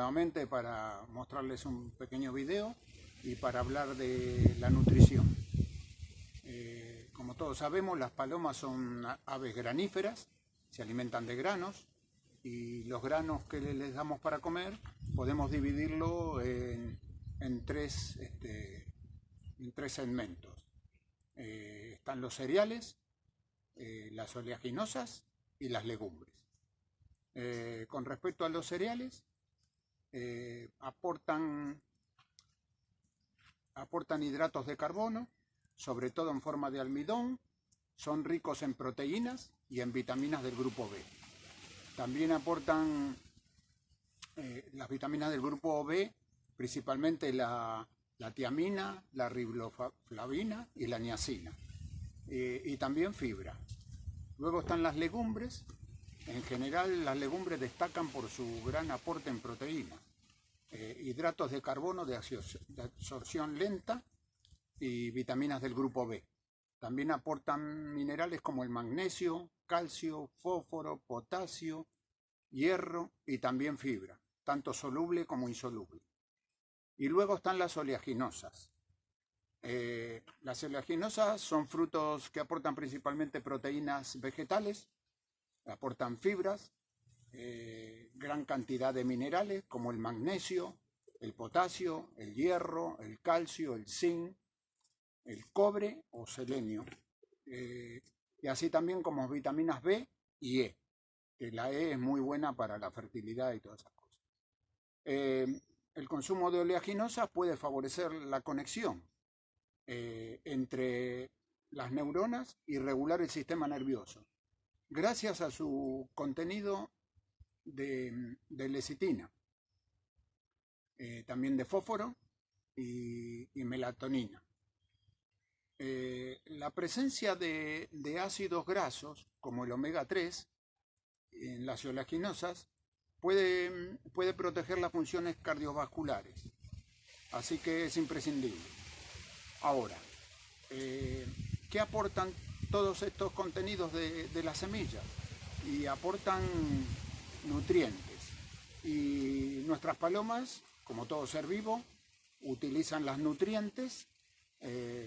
nuevamente para mostrarles un pequeño video y para hablar de la nutrición. Como todos sabemos, las palomas son aves graníferas, se alimentan de granos y los granos que les damos para comer podemos dividirlo en tres segmentos. Están los cereales, las oleaginosas y las legumbres. Con respecto a los cereales, aportan hidratos de carbono, sobre todo en forma de almidón, son ricos en proteínas y en vitaminas del grupo B. También aportan las vitaminas del grupo B, principalmente la tiamina, la riboflavina y la niacina, y también fibra. Luego están las legumbres. En general, las legumbres destacan por su gran aporte en proteínas, hidratos de carbono de absorción lenta y vitaminas del grupo B. También aportan minerales como el magnesio, calcio, fósforo, potasio, hierro y también fibra, tanto soluble como insoluble. Y luego están las oleaginosas. Las oleaginosas son frutos que aportan principalmente proteínas vegetales, aportan fibras, gran cantidad de minerales como el magnesio, el potasio, el hierro, el calcio, el zinc, el cobre o selenio, y así también como vitaminas B y E, que la E es muy buena para la fertilidad y todas esas cosas. El consumo de oleaginosas puede favorecer la conexión entre las neuronas y regular el sistema nervioso, gracias a su contenido de lecitina, también de fósforo y melatonina. La presencia de ácidos grasos, como el omega 3, en las oleaginosas, puede proteger las funciones cardiovasculares, así que es imprescindible. Ahora, ¿qué aportan todos estos contenidos de las semillas? Y aportan nutrientes. Y nuestras palomas, como todo ser vivo, utilizan los nutrientes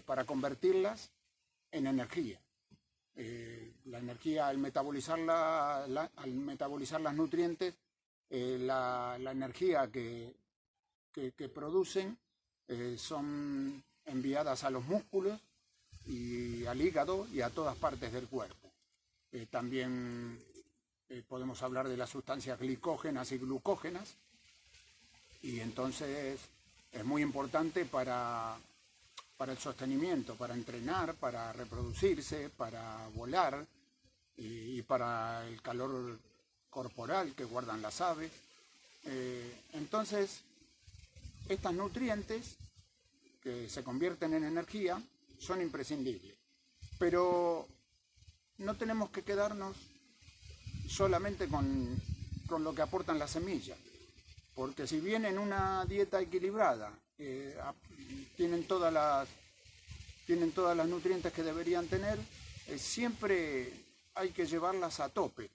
para convertirlas en energía. La energía, al metabolizar las nutrientes, la energía que producen son enviadas a los músculos y al hígado y a todas partes del cuerpo. También podemos hablar de las sustancias glicógenas y glucógenas, y entonces es muy importante para el sostenimiento, para entrenar, para reproducirse, para volar y para el calor corporal que guardan las aves. Entonces, estos nutrientes que se convierten en energía son imprescindibles. Pero no tenemos que quedarnos solamente con lo que aportan las semillas, porque si bien en una dieta equilibrada tienen todas las nutrientes que deberían tener, siempre hay que llevarlas a tope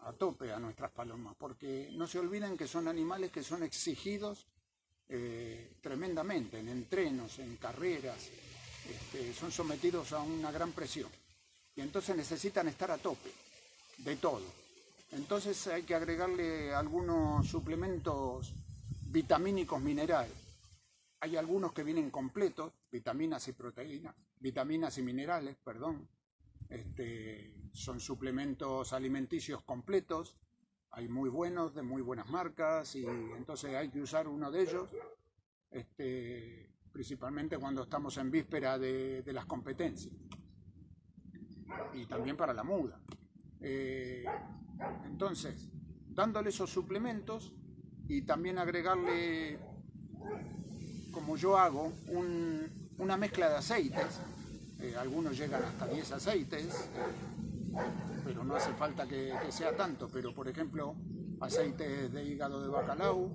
a nuestras palomas, porque no se olviden que son animales que son exigidos tremendamente en entrenos, en carreras, son sometidos a una gran presión y entonces necesitan estar a tope de todo. Entonces hay que agregarle algunos suplementos vitamínicos minerales. Hay algunos que vienen completos, vitaminas y proteínas, vitaminas y minerales, perdón. Son suplementos alimenticios completos. Hay muy buenos, de muy buenas marcas, y entonces hay que usar uno de ellos, principalmente cuando estamos en víspera de las competencias. Y también para la muda. Entonces, dándole esos suplementos y también agregarle, como yo hago, una mezcla de aceites. Algunos llegan hasta 10 aceites, pero no hace falta que sea tanto. Pero, por ejemplo, aceites de hígado de bacalao,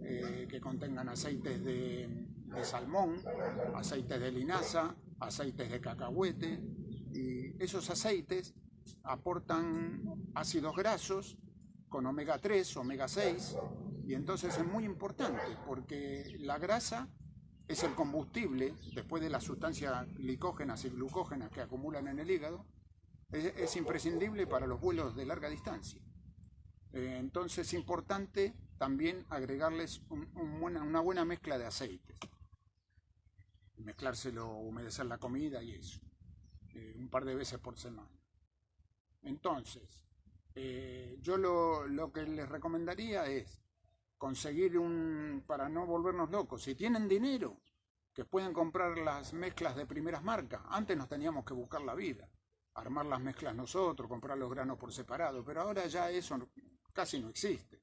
que contengan aceites de salmón, aceites de linaza, aceites de cacahuete. Y esos aceites aportan ácidos grasos con omega 3, omega 6 Y entonces es muy importante porque la grasa es el combustible, después de las sustancias glicógenas y glucógenas que acumulan en el hígado, es imprescindible para los vuelos de larga distancia. Entonces es importante también agregarles una buena mezcla de aceites. Mezclárselo, humedecer la comida y eso. Un par de veces por semana. Entonces, yo lo que les recomendaría es conseguir para no volvernos locos. Si tienen dinero, que pueden comprar las mezclas de primeras marcas. Antes nos teníamos que buscar la vida, armar las mezclas nosotros, comprar los granos por separado, pero ahora ya eso casi no existe.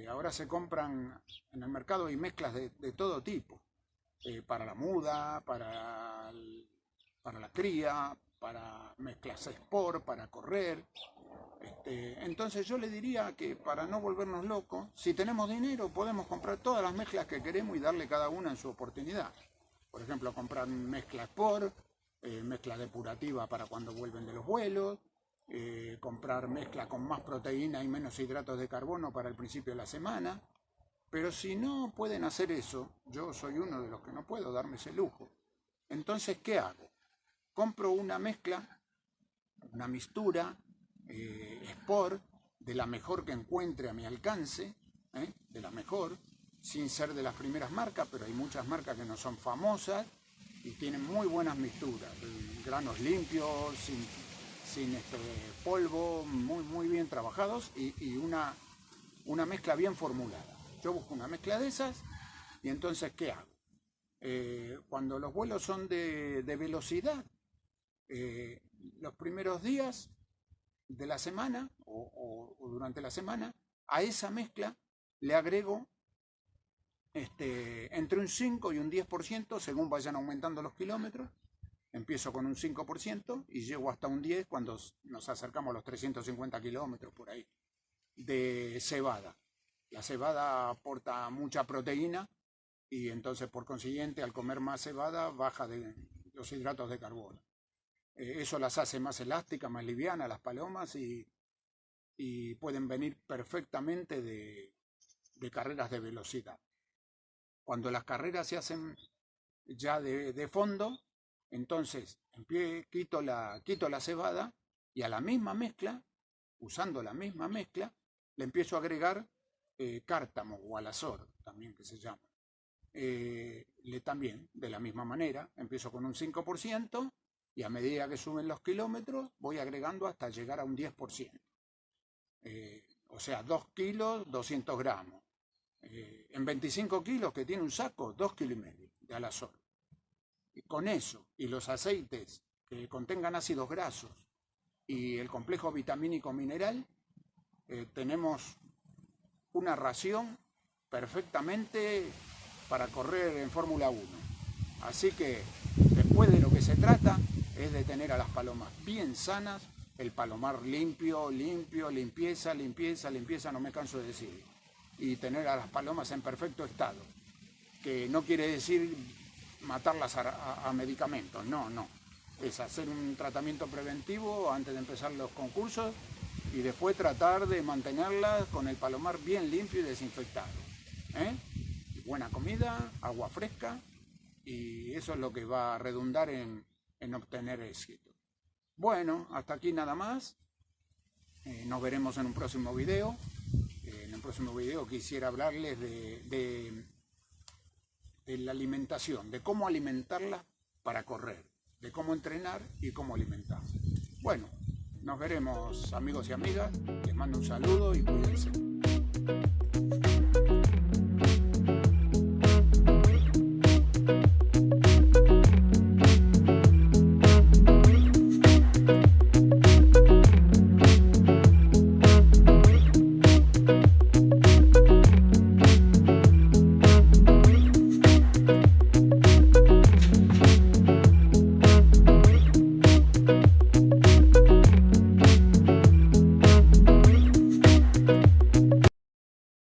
Ahora se compran en el mercado y mezclas de todo tipo, para la muda, para la cría, para mezclas sport, para correr. Entonces yo le diría que para no volvernos locos, si tenemos dinero podemos comprar todas las mezclas que queremos y darle cada una en su oportunidad. Por ejemplo, comprar mezcla sport, mezcla depurativa para cuando vuelven de los vuelos, comprar mezcla con más proteína y menos hidratos de carbono para el principio de la semana. Pero si no pueden hacer eso, yo soy uno de los que no puedo darme ese lujo. Entonces, ¿qué hago? Compro una mezcla, una mixtura, sport, de la mejor que encuentre a mi alcance, de la mejor, sin ser de las primeras marcas, pero hay muchas marcas que no son famosas y tienen muy buenas mixturas, granos limpios, sin polvo, muy bien trabajados y una mezcla bien formulada. Yo busco una mezcla de esas y entonces, ¿qué hago? Cuando los vuelos son de velocidad, los primeros días de la semana o durante la semana, a esa mezcla le agrego entre un 5 y un 10% según vayan aumentando los kilómetros. Empiezo con un 5% y llego hasta un 10% cuando nos acercamos a los 350 kilómetros por ahí, de cebada. La cebada aporta mucha proteína y entonces por consiguiente al comer más cebada baja de los hidratos de carbono. Eso las hace más elásticas, más livianas las palomas y pueden venir perfectamente de carreras de velocidad. Cuando las carreras se hacen ya de fondo, entonces quito la cebada y a la misma mezcla, usando la misma mezcla, le empiezo a agregar cártamo o alazor, también que se llama. También, de la misma manera, empiezo con un 5%, y a medida que suben los kilómetros voy agregando hasta llegar a un 10%. O sea, 2 kilos, 200 gramos. En 25 kilos que tiene un saco, 2,5 kilos de alazor. Y con eso y los aceites que contengan ácidos grasos y el complejo vitamínico mineral, tenemos una ración perfectamente para correr en Fórmula 1. Así que después de lo que se trata es de tener a las palomas bien sanas, el palomar limpio, limpieza, no me canso de decirlo, y tener a las palomas en perfecto estado, que no quiere decir matarlas a medicamentos, no, es hacer un tratamiento preventivo antes de empezar los concursos y después tratar de mantenerlas con el palomar bien limpio y desinfectado. Buena comida, agua fresca, y eso es lo que va a redundar en obtener éxito. Bueno, hasta aquí nada más. Nos veremos en un próximo video. En el próximo video quisiera hablarles de la alimentación, de cómo alimentarla para correr, de cómo entrenar y cómo alimentar. Bueno, nos veremos, amigos y amigas. Les mando un saludo y cuídense.